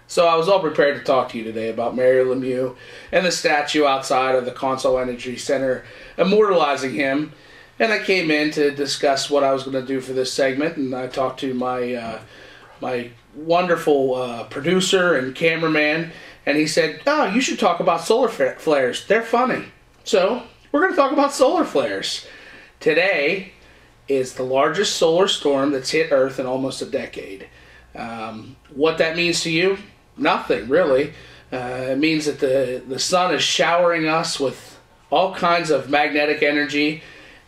So I was all prepared to talk to you today about Mario Lemieux and the statue outside of the Consol Energy Center immortalizing him. And I came in to discuss what I was going to do for this segment, and I talked to my my wonderful producer and cameraman, and he said, "Oh, you should talk about solar flares. They're funny." So we're going to talk about solar flares. Today is the largest solar storm that's hit Earth in almost a decade. What that means to you? Nothing, really. It means that the sun is showering us with all kinds of magnetic energy,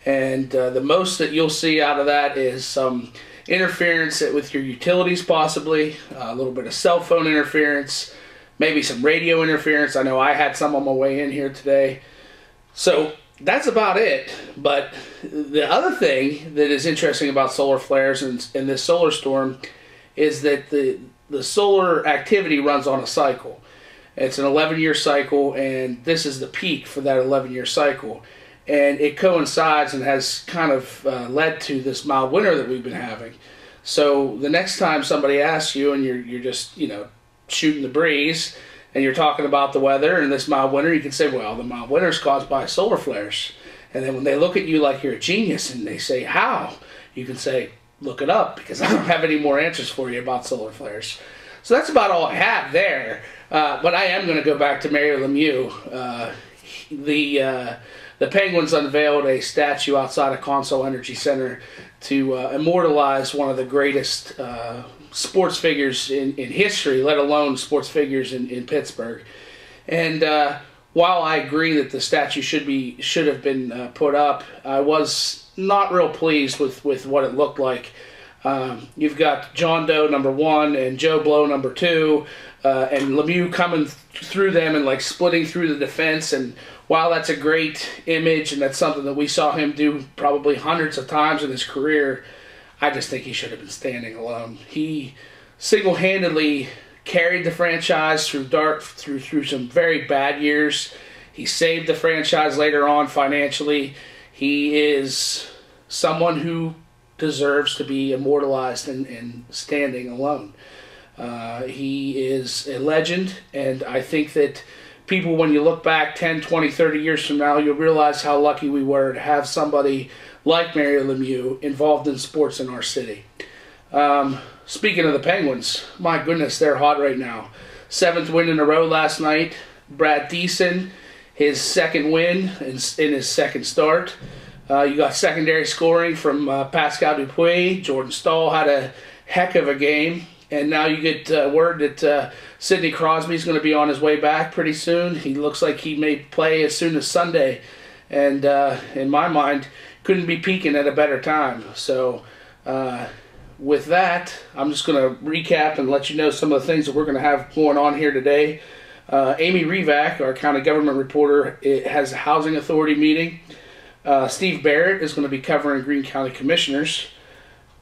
and the most that you'll see out of that is some interference with your utilities, possibly a little bit of cell phone interference, maybe some radio interference. I know I had some on my way in here today. So that's about it. But the other thing that is interesting about solar flares and this solar storm is that the solar activity runs on a cycle. It's an 11-year cycle, and this is the peak for that 11-year cycle. And it coincides and has kind of led to this mild winter that we've been having. So the next time somebody asks you and you're just, shooting the breeze and you're talking about the weather and this mild winter, you can say, well, the mild winter is caused by solar flares. And then when they look at you like you're a genius and they say, how? You can say, look it up, because I don't have any more answers for you about solar flares. So that's about all I have there. But I am going to go back to Mario Lemieux. The Penguins unveiled a statue outside of Consol Energy Center to immortalize one of the greatest sports figures in history, let alone sports figures in Pittsburgh. And while I agree that the statue should have been put up, I was not real pleased with what it looked like. You've got John Doe #1 and Joe Blow #2, and Lemieux coming through them and like splitting through the defense. And while that's a great image and that's something that we saw him do probably hundreds of times in his career, I just think he should have been standing alone. He single-handedly carried the franchise through some very bad years. He saved the franchise later on financially. He is someone who deserves to be immortalized and standing alone. He is a legend, and I think that people, when you look back 10, 20, 30 years from now, you'll realize how lucky we were to have somebody like Mario Lemieux involved in sports in our city. Speaking of the Penguins, my goodness, they're hot right now. 7th win in a row last night. Brad Thiessen, his 2nd win in his 2nd start. You got secondary scoring from Pascal Dupuis. Jordan Staal had a heck of a game. And now you get word that Sidney Crosby's going to be on his way back pretty soon. He looks like he may play as soon as Sunday. And in my mind, couldn't be peaking at a better time. So with that, I'm just going to recap and let you know some of the things that we're going to have going on here today. Amy Revac, our county government reporter, has a housing authority meeting. Steve Barrett is going to be covering Greene County Commissioners.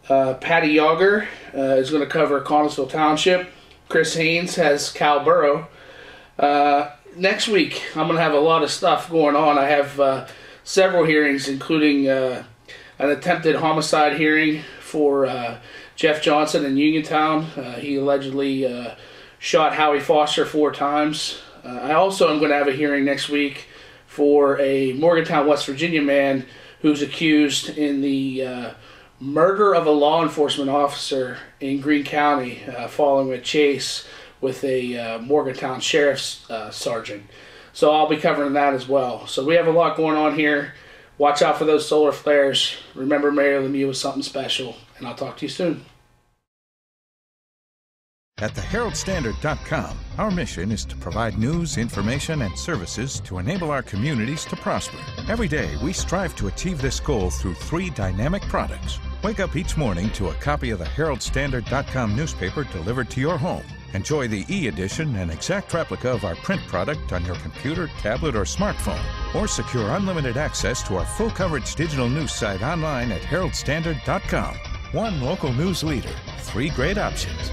Patty Yager is going to cover Connellsville Township. Chris Haynes has Cal Borough. Next week, I'm going to have a lot of stuff going on. I have several hearings, including an attempted homicide hearing for Jeff Johnson in Uniontown. He allegedly shot Howie Foster 4 times. I also am going to have a hearing next week for a Morgantown, West Virginia man who's accused in the murder of a law enforcement officer in Greene County following a chase with a Morgantown Sheriff's Sergeant. So I'll be covering that as well. So we have a lot going on here. Watch out for those solar flares. Remember, Mario Lemieux was something special, and I'll talk to you soon. At theherald-standard.com, our mission is to provide news, information, and services to enable our communities to prosper. Every day, we strive to achieve this goal through 3 dynamic products. Wake up each morning to a copy of the Herald-Standard.com newspaper delivered to your home. Enjoy the e-edition and exact replica of our print product on your computer, tablet, or smartphone. Or secure unlimited access to our full-coverage digital news site online at Herald-Standard.com. One local news leader, 3 great options.